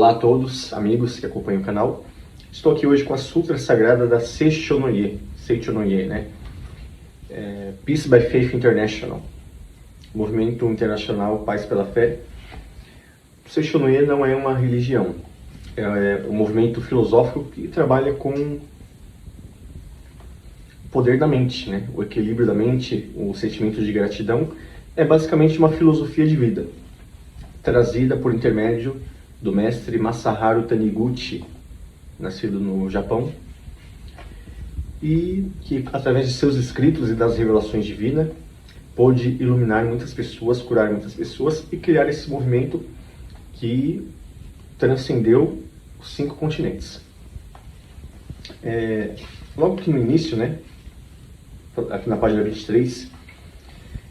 Olá a todos, amigos que acompanham o canal. Estou aqui hoje com a Sutra Sagrada da Seichonoye, né? Peace by Faith International, Movimento Internacional Paz pela Fé. O Seichonoye não é uma religião, é um movimento filosófico que trabalha com o poder da mente, né? O equilíbrio da mente, o sentimento de gratidão. É basicamente uma filosofia de vida, trazida por intermédio do mestre Masaharu Taniguchi, nascido no Japão, e que, através de seus escritos e das revelações divinas, pôde iluminar muitas pessoas, curar muitas pessoas e criar esse movimento que transcendeu os 5 continentes. Logo que no início, né, aqui na página 23,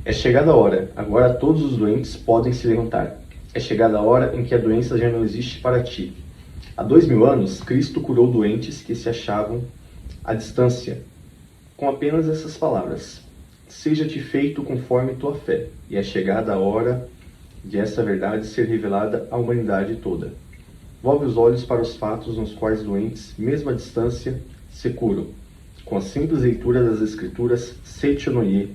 é chegada a hora, agora todos os doentes podem se levantar. É chegada a hora em que a doença já não existe para ti. Há 2000 anos, Cristo curou doentes que se achavam à distância, com apenas essas palavras: seja-te feito conforme tua fé. E é chegada a hora de essa verdade ser revelada à humanidade toda. Volve os olhos para os fatos nos quais doentes, mesmo à distância, se curam, com a simples leitura das Escrituras Seichonoye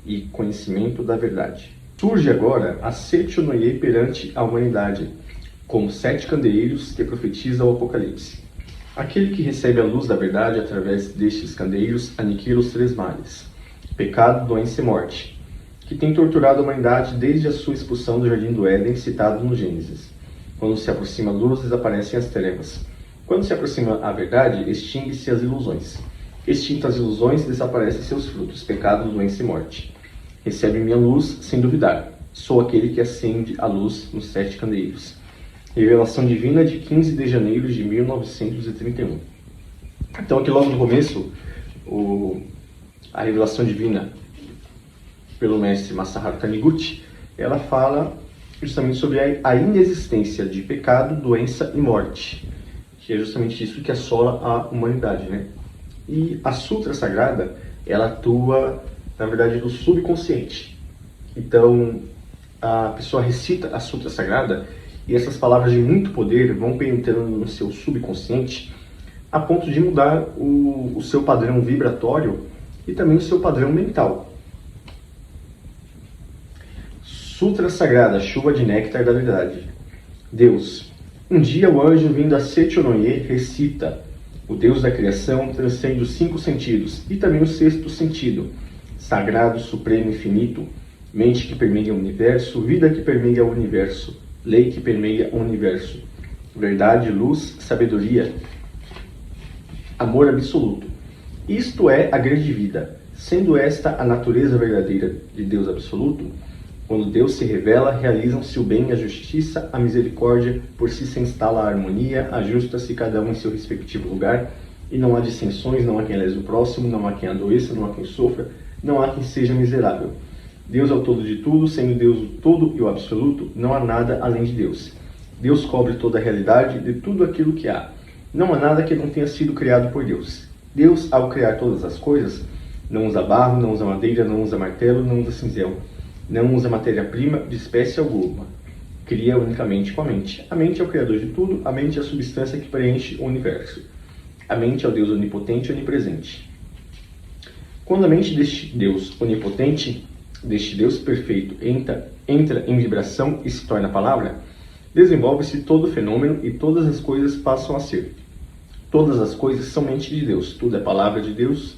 e conhecimento da verdade. Surge agora a Seichonoye perante a humanidade, como 7 candeeiros que profetizam o Apocalipse. Aquele que recebe a luz da verdade através destes candeeiros aniquila os 3 males: pecado, doença e morte, que tem torturado a humanidade desde a sua expulsão do Jardim do Éden, citado no Gênesis. Quando se aproxima a luz, desaparecem as trevas. Quando se aproxima a verdade, extingue-se as ilusões. Extintas as ilusões, desaparecem seus frutos: pecado, doença e morte. Recebe minha luz sem duvidar. Sou aquele que acende a luz nos 7 candeeiros. Revelação Divina de 15 de janeiro de 1931. Então aqui logo no começo, a Revelação Divina pelo mestre Masaharu Taniguchi, ela fala justamente sobre a inexistência de pecado, doença e morte, que é justamente isso que assola a humanidade, né? E a Sutra Sagrada, ela atua, na verdade, no subconsciente. Então, a pessoa recita a Sutra Sagrada e essas palavras de muito poder vão penetrando no seu subconsciente a ponto de mudar o seu padrão vibratório e também o seu padrão mental. Sutra Sagrada, chuva de néctar da verdade. Deus. Um dia o anjo vindo a Seichonoye recita: o Deus da criação transcende os 5 sentidos e também o 6º sentido. Sagrado, supremo, infinito, mente que permeia o universo, vida que permeia o universo, lei que permeia o universo, verdade, luz, sabedoria, amor absoluto. Isto é a grande vida. Sendo esta a natureza verdadeira de Deus absoluto, quando Deus se revela, realizam-se o bem, a justiça, a misericórdia, por si se instala a harmonia, ajusta-se cada um em seu respectivo lugar, e não há dissensões, não há quem lese o próximo, não há quem adoeça, não há quem sofra, não há quem seja miserável. Deus é o todo de tudo, sendo Deus o todo e o absoluto, não há nada além de Deus. Deus cobre toda a realidade de tudo aquilo que há. Não há nada que não tenha sido criado por Deus. Deus, ao criar todas as coisas, não usa barro, não usa madeira, não usa martelo, não usa cinzel, não usa matéria-prima de espécie alguma. Cria unicamente com a mente. A mente é o criador de tudo, a mente é a substância que preenche o universo. A mente é o Deus onipotente e onipresente. Quando a mente deste Deus onipotente, deste Deus perfeito, entra em vibração e se torna palavra, desenvolve-se todo o fenômeno e todas as coisas passam a ser. Todas as coisas são mente de Deus, tudo é palavra de Deus,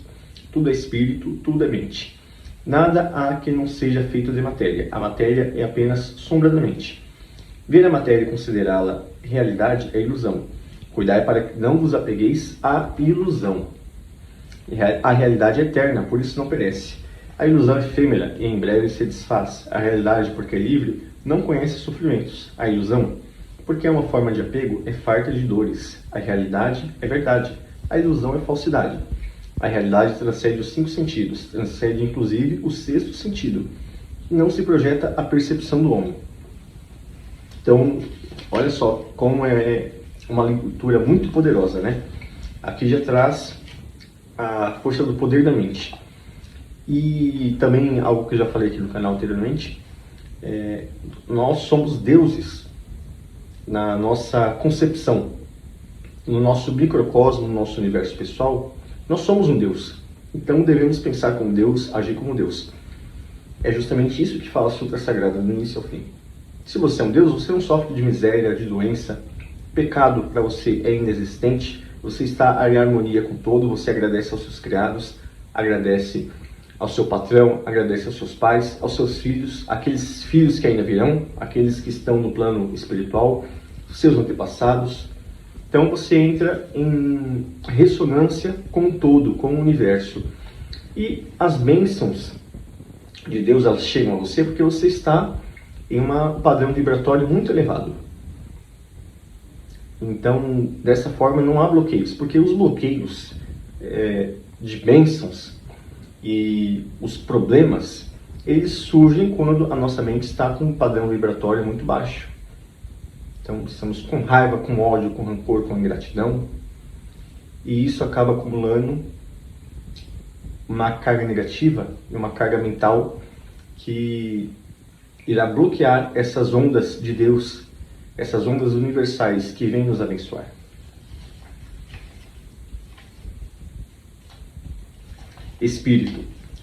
tudo é espírito, tudo é mente. Nada há que não seja feito de matéria. A matéria é apenas sombra da mente. Ver a matéria e considerá-la realidade é ilusão. Cuidai para que não vos apegueis à ilusão. A realidade é eterna, por isso não perece. A ilusão é efêmera e em breve se desfaz. A realidade, porque é livre, não conhece sofrimentos. A ilusão, porque é uma forma de apego, é farta de dores. A realidade é verdade. A ilusão é falsidade. A realidade transcende os 5 sentidos, transcende inclusive o 6º sentido. Não se projeta a percepção do homem. Então, olha só como é uma leitura muito poderosa, né? Aqui já traz a força do poder da mente. E também algo que eu já falei aqui no canal anteriormente, nós somos deuses. na nossa concepção, no nosso microcosmo, no nosso universo pessoal, nós somos um Deus. Então devemos pensar como Deus, agir como Deus. É justamente isso que fala a Sutra Sagrada, do início ao fim. Se você é um Deus, você não sofre de miséria, de doença. Pecado para você é inexistente. Você está em harmonia com todo, você agradece aos seus criados, agradece ao seu patrão, agradece aos seus pais, aos seus filhos, aqueles filhos que ainda virão, aqueles que estão no plano espiritual, seus antepassados. Então você entra em ressonância com o todo, com o universo. E as bênçãos de Deus, elas chegam a você porque você está em um padrão vibratório muito elevado. Então, dessa forma, não há bloqueios, porque os bloqueios de bênçãos e os problemas, eles surgem quando a nossa mente está com um padrão vibratório muito baixo. Então, estamos com raiva, com ódio, com rancor, com ingratidão, e isso acaba acumulando uma carga negativa e uma carga mental que irá bloquear essas ondas de Deus, essas ondas universais que vêm nos abençoar. Espírito.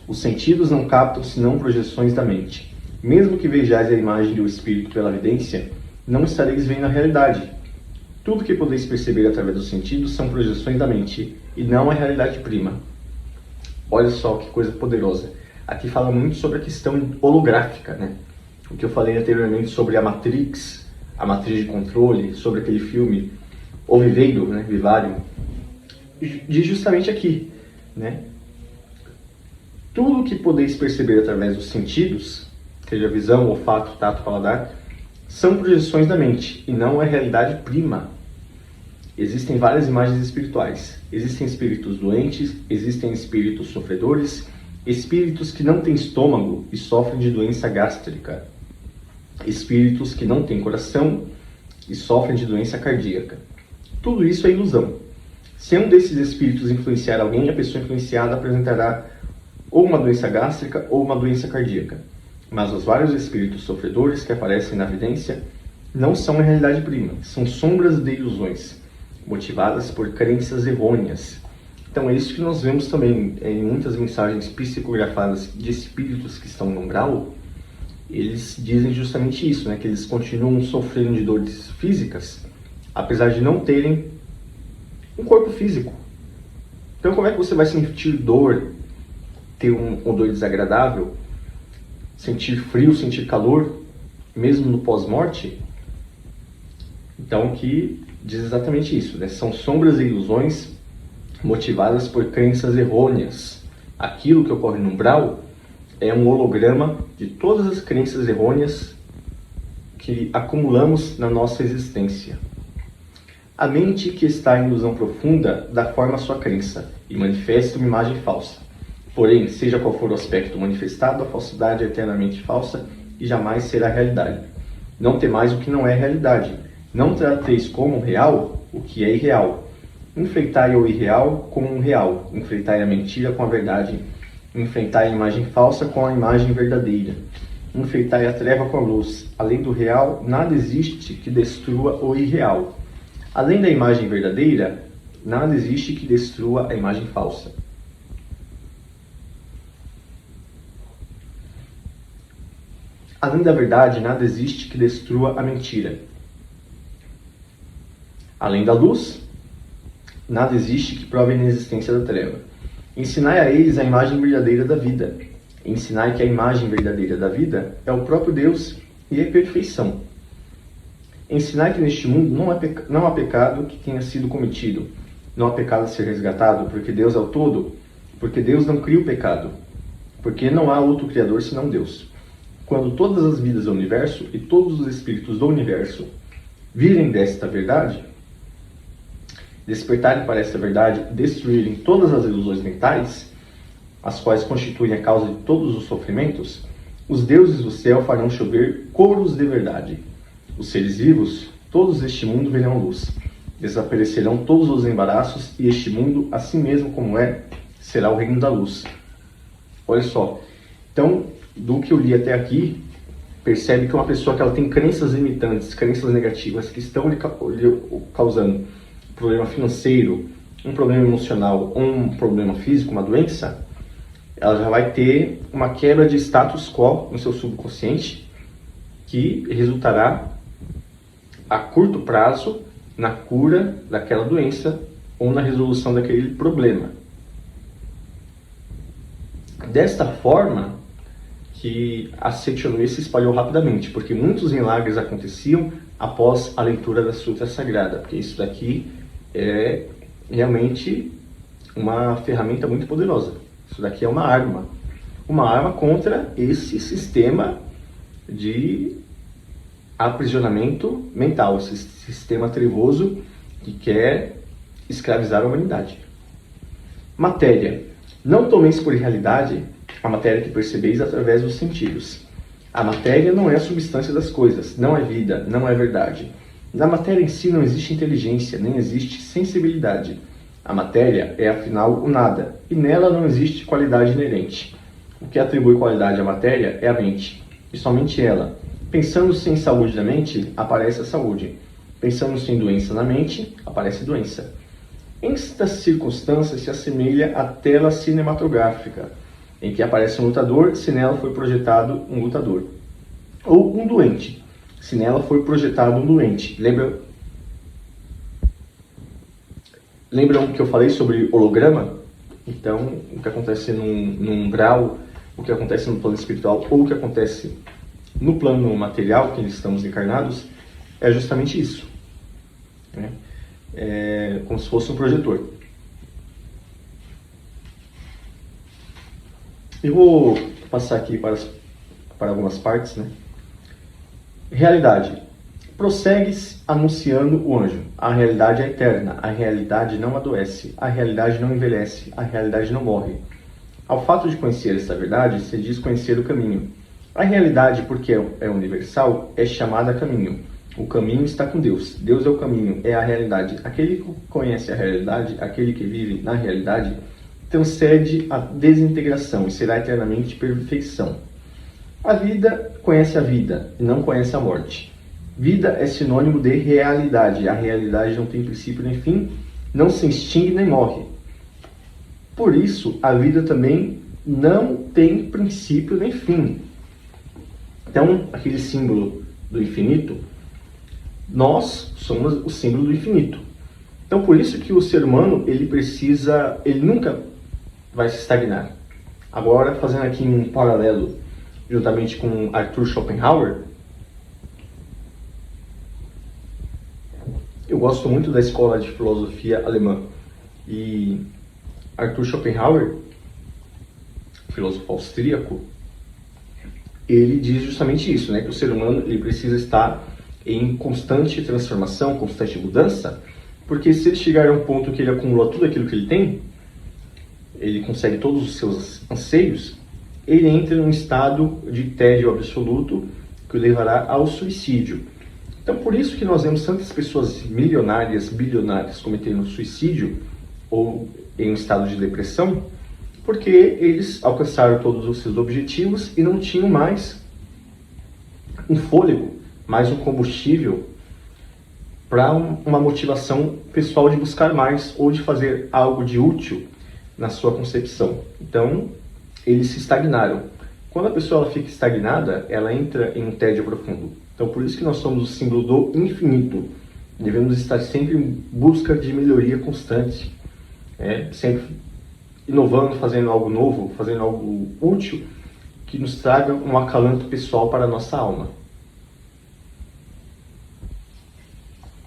Os sentidos não captam senão projeções da mente. Mesmo que vejais a imagem do Espírito pela evidência, não estareis vendo a realidade. Tudo que podeis perceber através dos sentidos são projeções da mente, e não a realidade prima. Olha só que coisa poderosa. Aqui fala muito sobre a questão holográfica, né? O que eu falei anteriormente sobre a matriz de controle, sobre aquele filme O Viveiro, né? Vivário, diz justamente aqui, né? Tudo que podeis perceber através dos sentidos, seja visão, olfato, tato, paladar, são projeções da mente e não a realidade prima. Existem várias imagens espirituais. Existem espíritos doentes, existem espíritos sofredores, espíritos que não têm estômago e sofrem de doença gástrica, espíritos que não têm coração e sofrem de doença cardíaca. Tudo isso é ilusão. Se um desses espíritos influenciar alguém, a pessoa influenciada apresentará ou uma doença gástrica ou uma doença cardíaca. Mas os vários espíritos sofredores que aparecem na evidência não são a realidade prima, são sombras de ilusões, motivadas por crenças errôneas. Então é isso que nós vemos também em muitas mensagens psicografadas de espíritos que estão no umbral. Eles dizem justamente isso, né? Que eles continuam sofrendo de dores físicas, apesar de não terem um corpo físico. Então como é que você vai sentir dor, ter um odor desagradável, sentir frio, sentir calor, mesmo no pós-morte? Então que diz exatamente isso, né? São sombras e ilusões motivadas por crenças errôneas. Aquilo que ocorre no umbral é um holograma de todas as crenças errôneas que acumulamos na nossa existência. A mente que está em ilusão profunda dá forma à sua crença e manifesta uma imagem falsa. Porém, seja qual for o aspecto manifestado, a falsidade é eternamente falsa e jamais será realidade. Não temais o que não é realidade. Não trateis como real o que é irreal. Enfrentai o irreal com o real. Enfrentai a mentira com a verdade. Enfrentai a imagem falsa com a imagem verdadeira. Enfrentai a treva com a luz. Além do real, nada existe que destrua o irreal. Além da imagem verdadeira, nada existe que destrua a imagem falsa. Além da verdade, nada existe que destrua a mentira. Além da luz, nada existe que prove a inexistência da treva. Ensinai a eles a imagem verdadeira da vida. Ensinai que a imagem verdadeira da vida é o próprio Deus e é perfeição. Ensinai que neste mundo não há pecado que tenha sido cometido. Não há pecado a ser resgatado, porque Deus é o todo, porque Deus não cria o pecado, porque não há outro Criador senão Deus. Quando todas as vidas do universo e todos os espíritos do universo virem desta verdade, despertarem para esta verdade e destruírem todas as ilusões mentais, as quais constituem a causa de todos os sofrimentos, os deuses do céu farão chover couros de verdade. Os seres vivos, todos deste mundo verão luz. Desaparecerão todos os embaraços e este mundo, assim mesmo como é, será o reino da luz. Olha só. Então, do que eu li até aqui, percebe que uma pessoa que ela tem crenças limitantes, crenças negativas que estão lhe causando um problema financeiro, um problema emocional ou um problema físico, uma doença, ela já vai ter uma quebra de status quo no seu subconsciente que resultará a curto prazo na cura daquela doença ou na resolução daquele problema. Desta forma que a Seito-no-e se espalhou rapidamente, porque muitos milagres aconteciam após a leitura da Sutra Sagrada, porque isso daqui é realmente uma ferramenta muito poderosa. Isso daqui é uma arma contra esse sistema de aprisionamento mental, esse sistema trevoso que quer escravizar a humanidade. Matéria. Não tomeis por realidade a matéria que percebeis através dos sentidos. A matéria não é a substância das coisas, não é vida, não é verdade. Na matéria em si não existe inteligência, nem existe sensibilidade. A matéria é, afinal, o nada, e nela não existe qualidade inerente. O que atribui qualidade à matéria é a mente, e somente ela. Pensando-se em saúde da mente, aparece a saúde. Pensando-se em doença na mente, aparece doença. Esta circunstância se assemelha à tela cinematográfica, em que aparece um lutador, se nela foi projetado um lutador. Ou um doente, se nela foi projetado um doente. Lembram que eu falei sobre holograma? Então, o que acontece num grau, o que acontece no plano espiritual ou o que acontece no plano material, que estamos encarnados, é justamente isso. Né? É como se fosse um projetor. Eu vou passar aqui para algumas partes. Né? Realidade. Prossegues anunciando o anjo. A realidade é eterna, a realidade não adoece, a realidade não envelhece, a realidade não morre. Ao fato de conhecer esta verdade, se diz conhecer o caminho. A realidade, porque é universal, é chamada caminho. O caminho está com Deus. Deus é o caminho, é a realidade. Aquele que conhece a realidade, aquele que vive na realidade, transcende a desintegração e será eternamente perfeição. A vida conhece a vida e não conhece a morte. Vida é sinônimo de realidade. A realidade não tem princípio nem fim, não se extingue nem morre. Por isso, a vida também não tem princípio nem fim. Então, aquele símbolo do infinito, nós somos o símbolo do infinito. Então, por isso que o ser humano, ele nunca vai se estagnar. Agora, fazendo aqui um paralelo, juntamente com Arthur Schopenhauer, eu gosto muito da escola de filosofia alemã. E Arthur Schopenhauer, filósofo austríaco, ele diz justamente isso, né? Que o ser humano ele precisa estar em constante transformação, constante mudança, porque se ele chegar a um ponto que ele acumula tudo aquilo que ele tem, ele consegue todos os seus anseios, ele entra num estado de tédio absoluto que o levará ao suicídio. Então, por isso que nós vemos tantas pessoas milionárias, bilionárias cometendo suicídio ou em um estado de depressão, porque eles alcançaram todos os seus objetivos e não tinham mais um fôlego, mais um combustível para uma motivação pessoal de buscar mais ou de fazer algo de útil na sua concepção. Então, eles se estagnaram. Quando a pessoa fica estagnada, ela entra em um tédio profundo. Então, por isso que nós somos o símbolo do infinito. Devemos estar sempre em busca de melhoria constante, sempre inovando, fazendo algo novo, fazendo algo útil, que nos traga um acalanto pessoal para a nossa alma.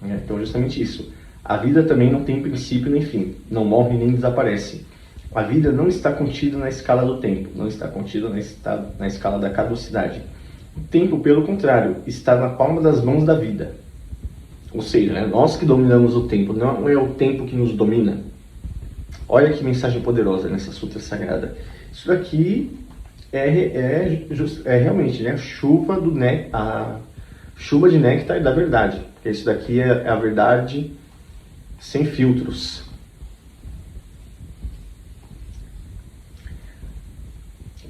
Então, justamente isso. A vida também não tem princípio nem fim, não morre nem desaparece. A vida não está contida na escala do tempo, não está contida na escala da caducidade. O tempo, pelo contrário, está na palma das mãos da vida. Ou seja, nós que dominamos o tempo, não é o tempo que nos domina. Olha que mensagem poderosa nessa sutra sagrada. Isso daqui é realmente a chuva de néctar da verdade. Isso daqui é a verdade sem filtros.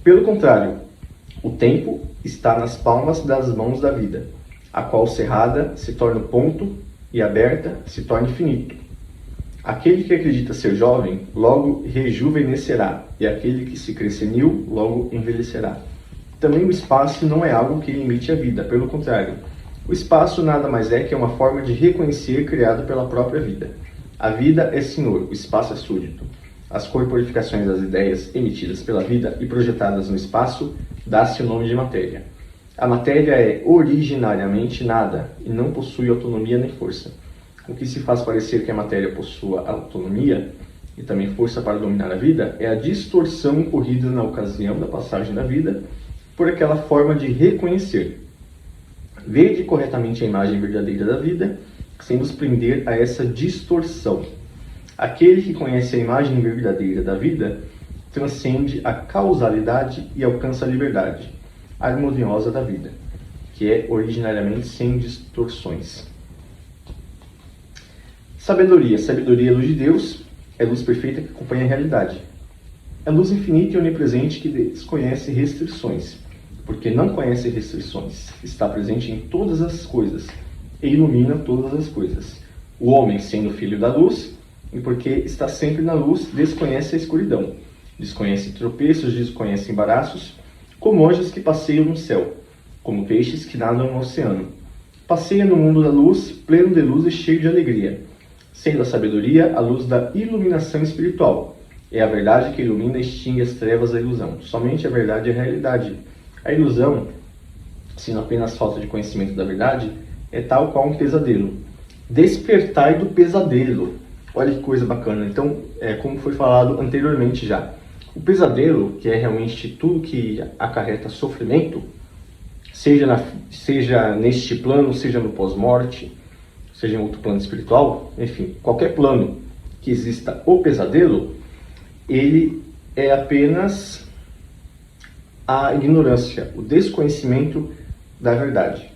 Pelo contrário, O tempo está nas palmas das mãos da vida, a qual cerrada se torna ponto e aberta se torna infinito. Aquele que acredita ser jovem, logo rejuvenescerá, e aquele que se crê senil, logo envelhecerá. Também o espaço não é algo que limite a vida, pelo contrário. O espaço nada mais é que uma forma de reconhecer criado pela própria vida. A vida é senhor, o espaço é súdito. As corporificações das ideias emitidas pela vida e projetadas no espaço dá-se o nome de matéria. A matéria é originariamente nada e não possui autonomia nem força. O que se faz parecer que a matéria possua autonomia e também força para dominar a vida é a distorção ocorrida na ocasião da passagem da vida por aquela forma de reconhecer. Vede corretamente a imagem verdadeira da vida, sem nos prender a essa distorção. Aquele que conhece a imagem verdadeira da vida transcende a causalidade e alcança a liberdade harmoniosa da vida, que é originariamente sem distorções. Sabedoria. Sabedoria é luz de Deus, é luz perfeita que acompanha a realidade. É luz infinita e onipresente que desconhece restrições, porque não conhece restrições. Está presente em todas as coisas e ilumina todas as coisas. O homem, sendo filho da luz, e porque está sempre na luz, desconhece a escuridão. Desconhece tropeços, desconhece embaraços, como anjos que passeiam no céu, como peixes que nadam no oceano. Passeia no mundo da luz, pleno de luz e cheio de alegria. Sendo a sabedoria a luz da iluminação espiritual. É a verdade que ilumina e extingue as trevas da ilusão. Somente a verdade é a realidade. A ilusão, sendo apenas falta de conhecimento da verdade, é tal qual um pesadelo. Despertai do pesadelo. Olha que coisa bacana. Então, como foi falado anteriormente já, o pesadelo, que é realmente tudo que acarreta sofrimento, seja neste plano, seja no pós-morte, seja em outro plano espiritual, enfim, qualquer plano que exista o pesadelo, ele é apenas a ignorância, o desconhecimento da verdade,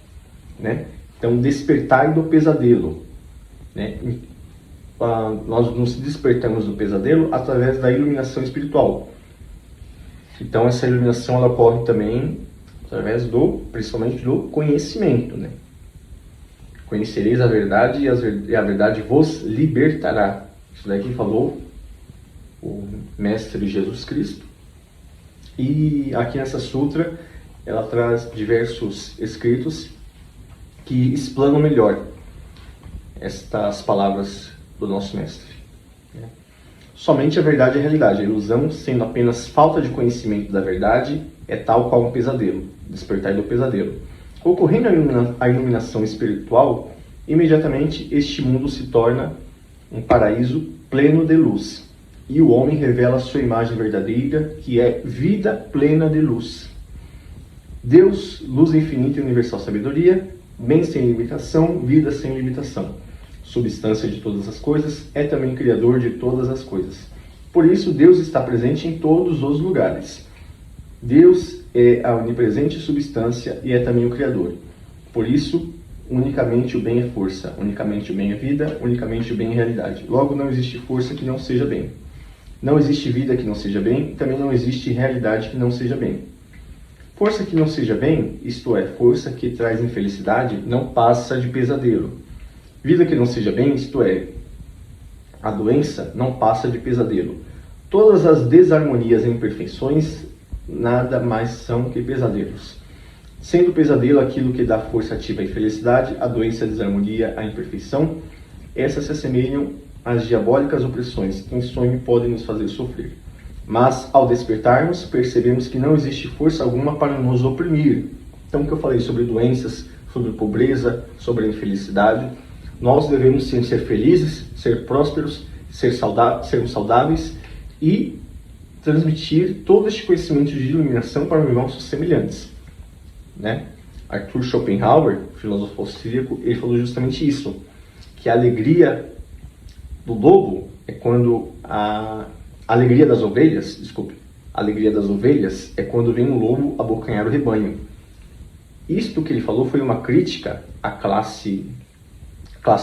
né? Então, despertar do pesadelo, né? Nós nos despertamos do pesadelo através da iluminação espiritual. Então, essa iluminação ela ocorre também através principalmente do conhecimento, né? Conhecereis a verdade e a verdade vos libertará. Isso daqui falou o Mestre Jesus Cristo. E aqui nessa sutra, ela traz diversos escritos que explanam melhor estas palavras do nosso Mestre. Somente a verdade é a realidade. A ilusão, sendo apenas falta de conhecimento da verdade, é tal qual um pesadelo. Despertar do pesadelo. Ocorrendo a iluminação espiritual, imediatamente este mundo se torna um paraíso pleno de luz. E o homem revela a sua imagem verdadeira, que é vida plena de luz. Deus, luz infinita e universal sabedoria, bem sem limitação, vida sem limitação. Substância de todas as coisas, é também criador de todas as coisas. Por isso, Deus está presente em todos os lugares. Deus é a onipresente substância e é também o Criador. Por isso, unicamente o bem é força, unicamente o bem é vida, unicamente o bem é realidade. Logo, não existe força que não seja bem. Não existe vida que não seja bem, e também não existe realidade que não seja bem. Força que não seja bem, isto é, força que traz infelicidade, não passa de pesadelo. Vida que não seja bem, isto é, a doença, não passa de pesadelo. Todas as desarmonias e imperfeições nada mais são que pesadelos. Sendo o pesadelo aquilo que dá força ativa à infelicidade, a doença, a desarmonia, a imperfeição, essas se assemelham às diabólicas opressões que em sonho podem nos fazer sofrer. Mas, ao despertarmos, percebemos que não existe força alguma para nos oprimir. Então, o que eu falei sobre doenças, sobre pobreza, sobre a infelicidade, nós devemos sim ser felizes, ser prósperos, sermos saudáveis e transmitir todo este conhecimento de iluminação para os nossos semelhantes, né? Arthur Schopenhauer, filósofo austríaco, ele falou justamente isso, que a alegria do lobo é quando a alegria das ovelhas é quando vem um lobo abocanhar o rebanho. Isto que ele falou foi uma crítica à classe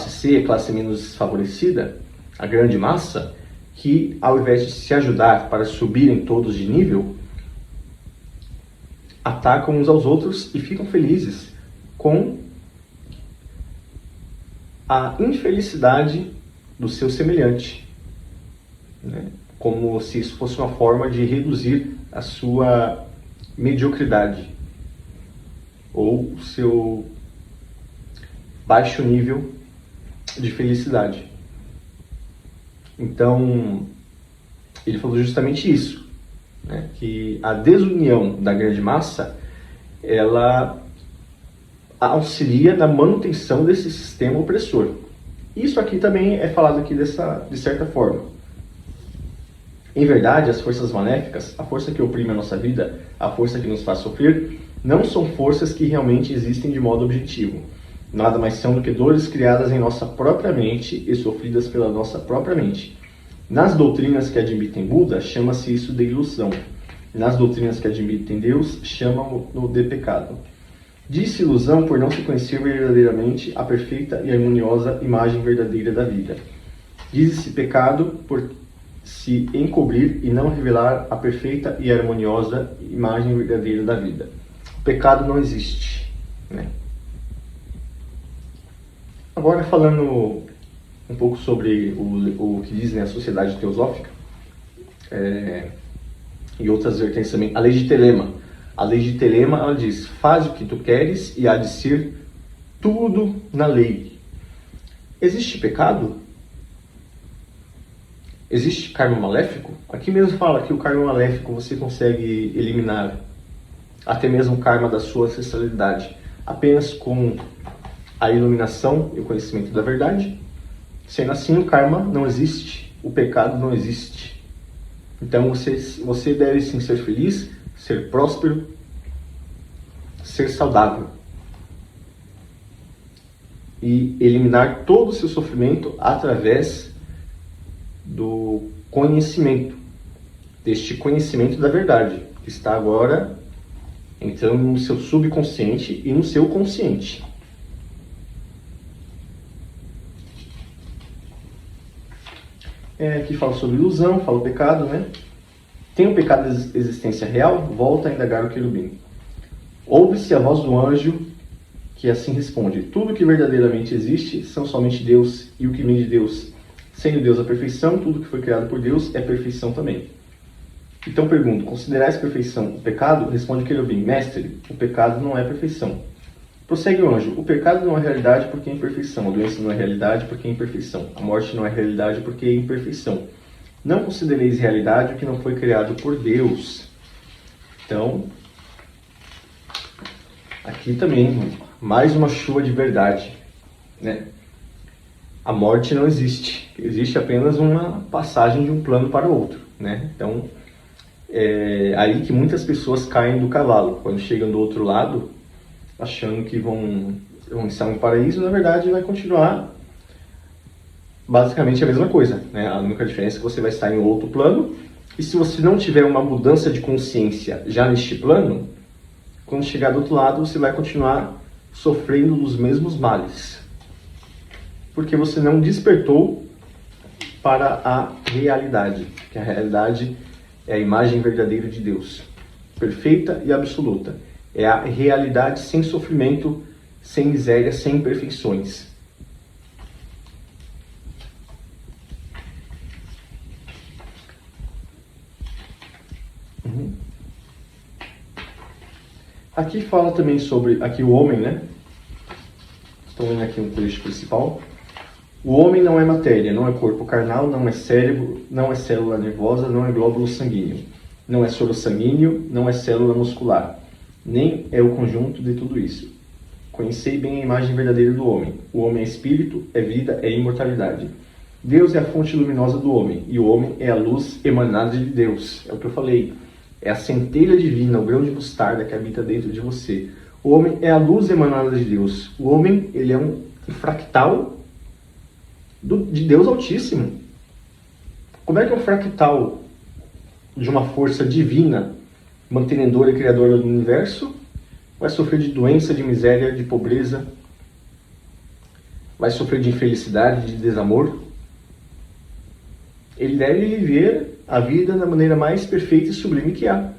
C, a classe menos favorecida, a grande massa, que ao invés de se ajudar para subirem todos de nível, atacam uns aos outros e ficam felizes com a infelicidade do seu semelhante, né? Como se isso fosse uma forma de reduzir a sua mediocridade ou o seu baixo nível de felicidade. Então, ele falou justamente isso, né? Que a desunião da grande massa, ela auxilia na manutenção desse sistema opressor. Isso aqui também é falado aqui de certa forma. Em verdade, as forças maléficas, a força que oprime a nossa vida, a força que nos faz sofrer, não são forças que realmente existem de modo objetivo. Nada mais são do que dores criadas em nossa própria mente e sofridas pela nossa própria mente. Nas doutrinas que admitem Buda, chama-se isso de ilusão. Nas doutrinas que admitem Deus, chamam-no de pecado. Diz-se ilusão por não se conhecer verdadeiramente a perfeita e harmoniosa imagem verdadeira da vida. Diz-se pecado por se encobrir e não revelar a perfeita e harmoniosa imagem verdadeira da vida. O pecado não existe, né? Agora, falando um pouco sobre o que diz, né, a sociedade teosófica e outras vertentes também, a lei de Telema. A lei de Telema, ela diz: faz o que tu queres e há de ser tudo na lei. Existe pecado? Existe karma maléfico? Aqui mesmo fala que o karma maléfico você consegue eliminar, até mesmo o karma da sua ancestralidade, apenas com a iluminação e o conhecimento da verdade. Sendo assim, o karma não existe, o pecado não existe. Então você deve sim ser feliz, ser próspero, ser saudável e eliminar todo o seu sofrimento através do conhecimento, deste conhecimento da verdade, que está agora entrando no seu subconsciente e no seu consciente. Aqui fala sobre ilusão, fala o pecado, né? Tem o pecado de existência real? Volta a indagar o querubim. Ouve-se a voz do anjo que assim responde: tudo que verdadeiramente existe são somente Deus e o que vem de Deus. Sendo Deus a perfeição, tudo que foi criado por Deus é perfeição também. Então pergunto: considerais perfeição o pecado? Responde o querubim: mestre, o pecado não é perfeição. Prossegue o anjo: o pecado não é realidade porque é imperfeição, a doença não é realidade porque é imperfeição, a morte não é realidade porque é imperfeição. Não considereis realidade o que não foi criado por Deus. Então, aqui também, mais uma chuva de verdade, né? A morte não existe, existe apenas uma passagem de um plano para o outro, né? Então, é aí que muitas pessoas caem do cavalo, quando chegam do outro lado, achando que vão estar no paraíso, na verdade vai continuar basicamente a mesma coisa, né? A única diferença é que você vai estar em outro plano, e se você não tiver uma mudança de consciência já neste plano, quando chegar do outro lado você vai continuar sofrendo dos mesmos males, porque você não despertou para a realidade, que a realidade é a imagem verdadeira de Deus, perfeita e absoluta. É a realidade sem sofrimento, sem miséria, sem imperfeições. Aqui fala também sobre aqui o homem, né? Estou lendo aqui um trecho principal. O homem não é matéria, não é corpo carnal, não é cérebro, não é célula nervosa, não é glóbulo sanguíneo, não é soro sanguíneo, não é célula muscular, nem é o conjunto de tudo isso. Conhecei bem a imagem verdadeira do homem. O homem é espírito, é vida, é imortalidade. Deus é a fonte luminosa do homem, e o homem é a luz emanada de Deus. É o que eu falei. É a centelha divina, o grão de mostarda que habita dentro de você. O homem é a luz emanada de Deus. O homem, ele é um fractal de Deus Altíssimo. Como é que um fractal de uma força divina, mantenedora e criadora do universo, vai sofrer de doença, de miséria, de pobreza, vai sofrer de infelicidade, de desamor? Ele deve viver a vida da maneira mais perfeita e sublime que há.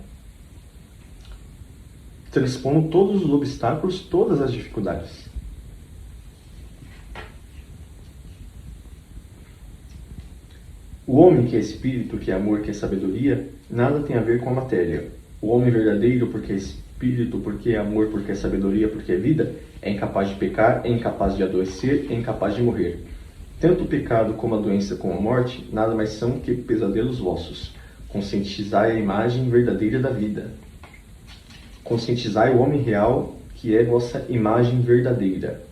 transpondo todos os obstáculos, todas as dificuldades. O homem que é espírito, que é amor, que é sabedoria, nada tem a ver com a matéria. O homem verdadeiro, porque é espírito, porque é amor, porque é sabedoria, porque é vida, é incapaz de pecar, é incapaz de adoecer, é incapaz de morrer. Tanto o pecado como a doença como a morte, nada mais são que pesadelos vossos. Conscientizai a imagem verdadeira da vida. Conscientizai o homem real, que é vossa imagem verdadeira.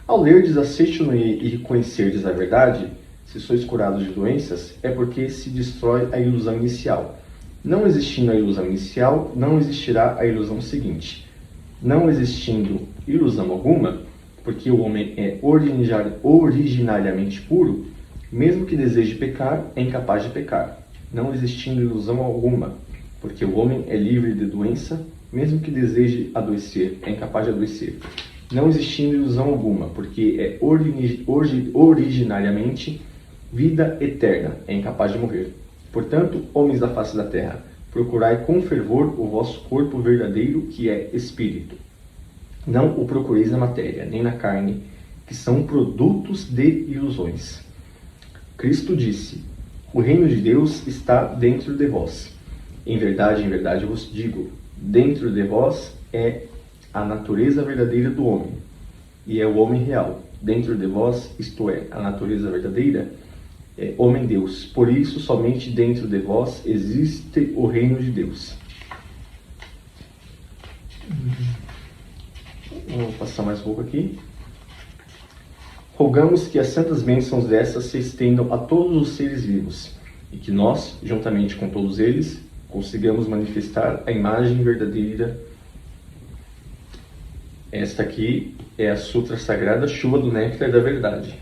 Ao lerdes a Seichonoye e reconhecerdes a verdade, se sois curados de doenças, é porque se destrói a ilusão inicial. Não existindo a ilusão inicial, não existirá a ilusão seguinte. Não existindo ilusão alguma, porque o homem é originariamente puro, mesmo que deseje pecar, é incapaz de pecar. Não existindo ilusão alguma, porque o homem é livre de doença, mesmo que deseje adoecer, é incapaz de adoecer. Não existindo ilusão alguma, porque é originariamente vida eterna, é incapaz de morrer. Portanto, homens da face da terra, procurai com fervor o vosso corpo verdadeiro, que é espírito. Não o procureis na matéria, nem na carne, que são produtos de ilusões. Cristo disse: o reino de Deus está dentro de vós. Em verdade eu vos digo, dentro de vós é a natureza verdadeira do homem, e é o homem real. Dentro de vós, isto é, a natureza verdadeira, é homem-deus. Por isso, somente dentro de vós existe o reino de Deus. Vou passar mais um pouco aqui. Rogamos que as santas bênçãos dessas se estendam a todos os seres vivos, e que nós, juntamente com todos eles, consigamos manifestar a imagem verdadeira. Esta aqui é a Sutra Sagrada Chuva do Néctar da Verdade.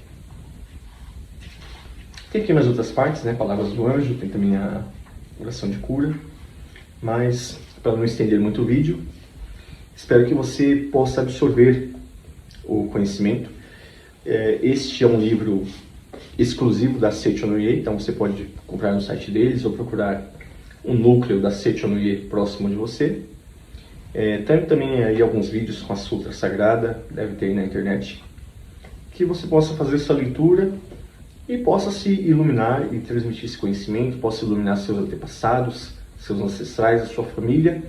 Tem aqui mais outras partes, né? Palavras do Anjo, tem também a oração de cura. Mas, para não estender muito o vídeo, espero que você possa absorver o conhecimento. Este é um livro exclusivo da Seichonoye, então você pode comprar no site deles ou procurar um núcleo da Seichonoye próximo de você. Tem também aí alguns vídeos com a Sutra Sagrada, deve ter aí na internet, que você possa fazer sua leitura e possa se iluminar e transmitir esse conhecimento, possa iluminar seus antepassados, seus ancestrais, a sua família,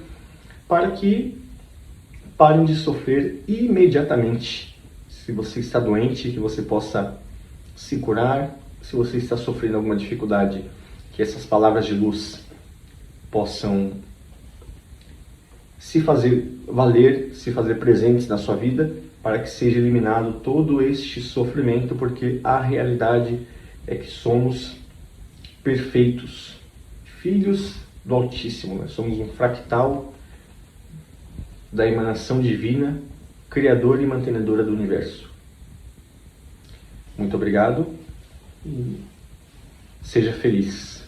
para que parem de sofrer imediatamente. Se você está doente, que você possa se curar. Se você está sofrendo alguma dificuldade, que essas palavras de luz possam se fazer valer, se fazer presentes na sua vida, para que seja eliminado todo este sofrimento, porque a realidade é que somos perfeitos, filhos do Altíssimo, né? Somos um fractal da emanação divina, criadora e mantenedora do universo. Muito obrigado e seja feliz.